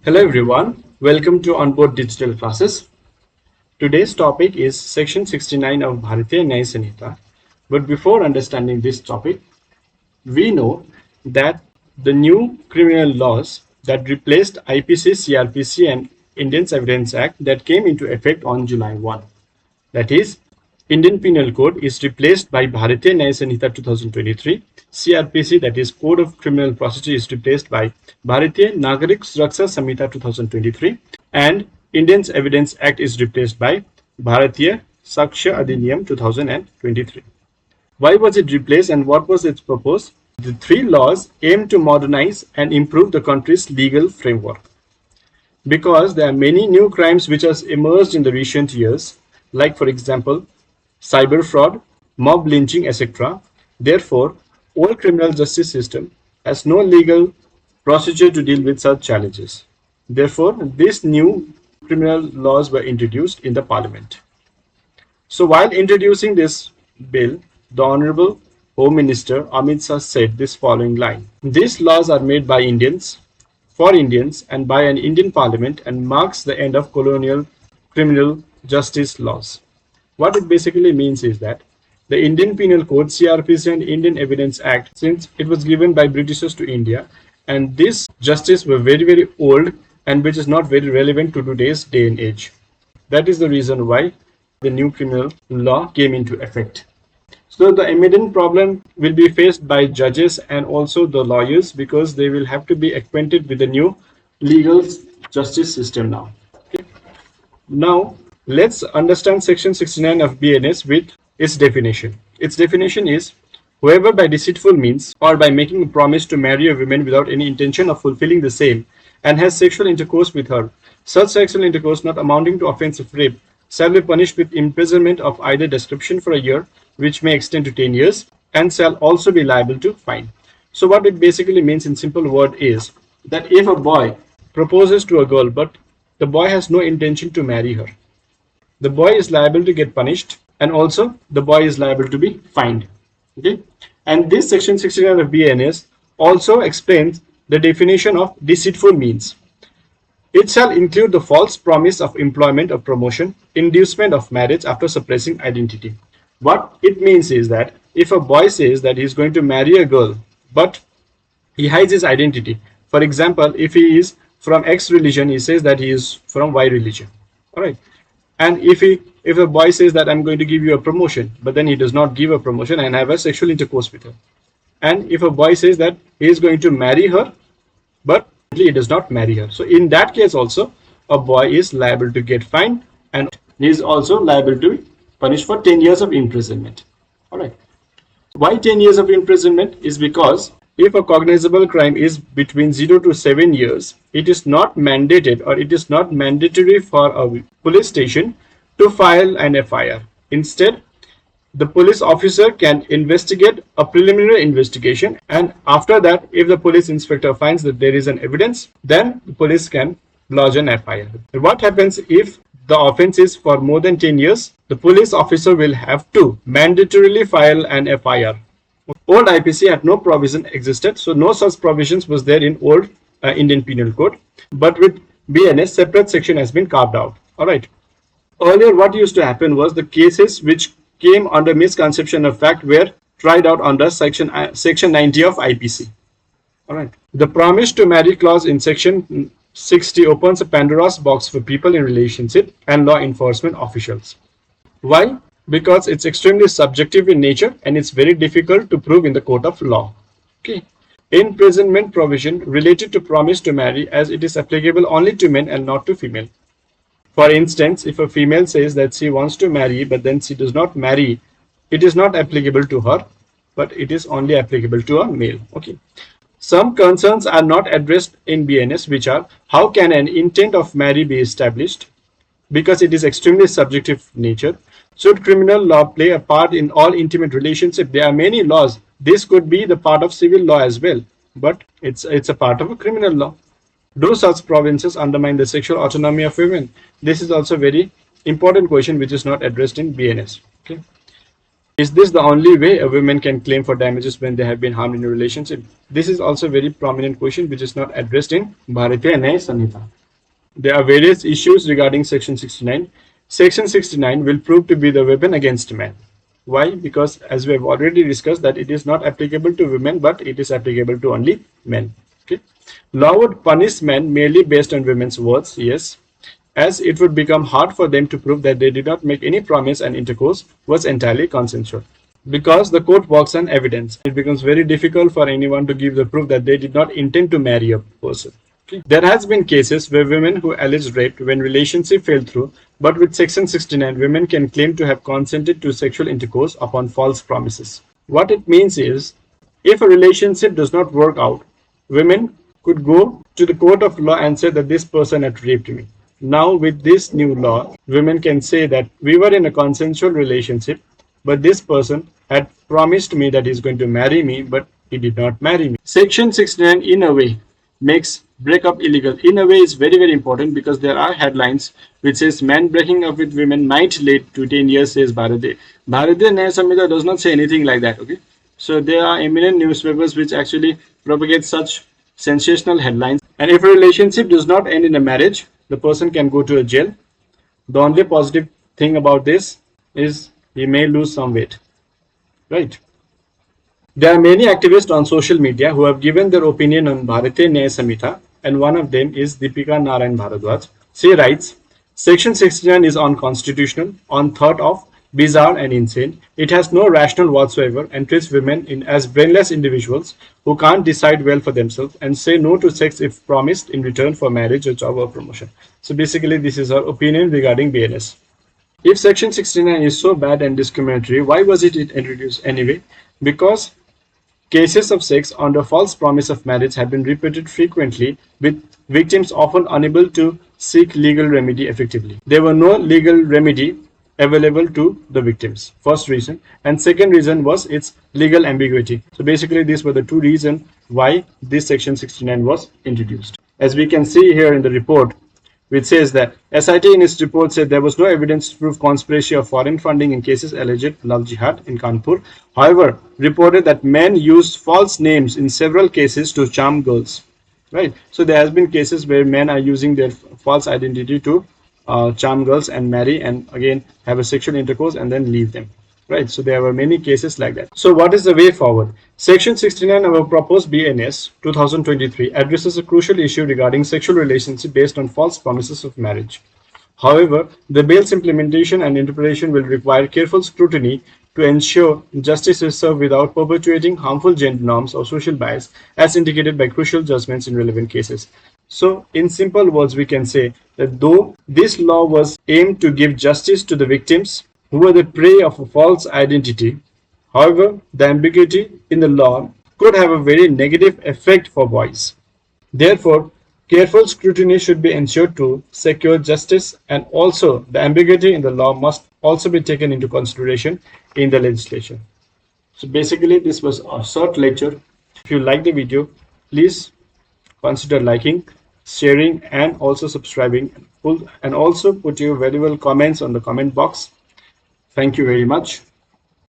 Hello everyone, welcome to Onboard Digital Classes. Today's topic is Section 69 of Bharatiya Nyaya Sanhita. But before understanding this topic, we know that the new criminal laws that replaced IPC, CRPC and Indian Evidence Act that came into effect on July 1. That is, Indian Penal Code is replaced by Bharatiya Nyaya Sanhita 2023. CRPC, that is Code of Criminal Procedure, is replaced by Bharatiya Nagarik Suraksha Samhita 2023, and Indian Evidence Act is replaced by Bharatiya Saksha Adhiniyam 2023. Why was it replaced and what was its purpose? The three laws aim to modernize and improve the country's legal framework. Because there are many new crimes which have emerged in the recent years, like for example, cyber fraud, mob lynching, etc. Therefore, old criminal justice system has no legal procedure to deal with such challenges. Therefore, these new criminal laws were introduced in the parliament. So while introducing this bill, the Honorable Home Minister Amit Shah said this following line: "These laws are made by Indians, for Indians and by an Indian parliament and marks the end of colonial criminal justice laws." What it basically means is that the Indian Penal Code, CRPC and Indian Evidence Act, since it was given by Britishers to India, and this justice were very old and which is not very relevant to today's day and age. That is the reason why the new criminal law came into effect. So the immediate problem will be faced by judges and also the lawyers because they will have to be acquainted with the new legal justice system now. Okay. Now let's understand Section 69 of BNS with its definition. Its definition is: whoever by deceitful means or by making a promise to marry a woman without any intention of fulfilling the same and has sexual intercourse with her, such sexual intercourse not amounting to offense of rape shall be punished with imprisonment of either description for a year, which may extend to 10 years, and shall also be liable to fine. So what it basically means in simple word is that if a boy proposes to a girl but the boy has no intention to marry her, the boy is liable to get punished and also the boy is liable to be fined. Okay, and this Section 69 of BNS also explains the definition of deceitful means. It shall include the false promise of employment or promotion, inducement of marriage after suppressing identity. What it means is that if a boy says that he is going to marry a girl but he hides his identity, for example, if he is from X religion, he says that he is from Y religion. All right, and if a boy says that I'm going to give you a promotion, but then he does not give a promotion and have a sexual intercourse with her, and if a boy says that he is going to marry her, but he does not marry her, so in that case also a boy is liable to get fined and he is also liable to be punished for 10 years of imprisonment. All right. Why 10 years of imprisonment is because if a cognizable crime is between 0 to 7 years, it is not mandated or it is not mandatory for a police station to file an FIR. Instead, the police officer can investigate a preliminary investigation, and after that, if the police inspector finds that there is an evidence, then the police can lodge an FIR. What happens if the offense is for more than 10 years? The police officer will have to mandatorily file an FIR. Old IPC had no provision existed, so no such provisions was there in old Indian Penal Code, but with BNS, separate section has been carved out. All right. Earlier, what used to happen was the cases which came under misconception of fact were tried out under section 90 of IPC. All right. The promise to marry clause in section 60 opens a Pandora's box for people in relationship and law enforcement officials. Why? Because it's extremely subjective in nature and it's very difficult to prove in the court of law. Okay. Imprisonment provision related to promise to marry, as it is applicable only to men and not to female. For instance, if a female says that she wants to marry but then she does not marry, it is not applicable to her, but it is only applicable to a male. Okay. Some concerns are not addressed in BNS, which are: how can an intent of marry be established? Because it is extremely subjective nature. Should criminal law play a part in all intimate relationship? There are many laws. This could be the part of civil law as well, but it's a part of a criminal law. Do such provinces undermine the sexual autonomy of women? This is also a very important question which is not addressed in BNS. Okay. Is this the only way a woman can claim for damages when they have been harmed in a relationship? This is also a very prominent question which is not addressed in Bharatiya Nyaya Sanhita. There are various issues regarding Section 69. Section 69 will prove to be the weapon against men. Why? Because as we have already discussed that it is not applicable to women but it is applicable to only men. Okay. Law would punish men merely based on women's words, yes, as it would become hard for them to prove that they did not make any promise and intercourse was entirely consensual. Because the court works on evidence, it becomes very difficult for anyone to give the proof that they did not intend to marry a person. Okay. There has been cases where women who alleged rape when relationship fell through, but with Section 69, women can claim to have consented to sexual intercourse upon false promises. What it means is, if a relationship does not work out, women could go to the court of law and say that this person had raped me. Now, with this new law, women can say that we were in a consensual relationship, but this person had promised me that he's going to marry me, but he did not marry me. Section 69, in a way, makes breakup illegal. In a way, is very, very important because there are headlines which says man breaking up with women might lead to 10 years, says Bharatiya. Bharatiya Nyaya Samhita does not say anything like that, okay? So there are eminent newspapers which actually propagate such sensational headlines. And if a relationship does not end in a marriage, the person can go to a jail. The only positive thing about this is he may lose some weight, right? There are many activists on social media who have given their opinion on Bharatiya Nyaya Samhita, and one of them is Deepika Narayan Bharadwaj. She writes, Section 69 is unconstitutional, on thought of, bizarre and insane. It has no rationale whatsoever and treats women as brainless individuals who can't decide well for themselves and say no to sex if promised in return for marriage or job or promotion. So basically, this is our opinion regarding BNS. If Section 69 is so bad and discriminatory, why was it introduced anyway? Because cases of sex under false promise of marriage have been repeated frequently, with victims often unable to seek legal remedy effectively. There were no legal remedy available to the victims. First reason. And second reason was its legal ambiguity. So basically, these were the two reasons why this Section 69 was introduced. As we can see here in the report, which says that SIT in its report said there was no evidence to prove conspiracy of foreign funding in cases alleged love jihad in Kanpur. However, reported that men used false names in several cases to charm girls. Right. So there has been cases where men are using their false identity to charm girls and marry and again have a sexual intercourse and then leave them. Right. So there were many cases like that. So what is the way forward? Section 69 of our proposed BNS 2023 addresses a crucial issue regarding sexual relationship based on false promises of marriage. However, the bill's implementation and interpretation will require careful scrutiny to ensure justice is served without perpetuating harmful gender norms or social bias as indicated by crucial judgments in relevant cases. So, in simple words, we can say that though this law was aimed to give justice to the victims who were the prey of a false identity, however, the ambiguity in the law could have a very negative effect for boys. Therefore, careful scrutiny should be ensured to secure justice, and also the ambiguity in the law must also be taken into consideration in the legislation. So basically, this was a short lecture. If you like the video, please consider liking, sharing, and also subscribing. And also put your valuable comments on the comment box. Thank you very much.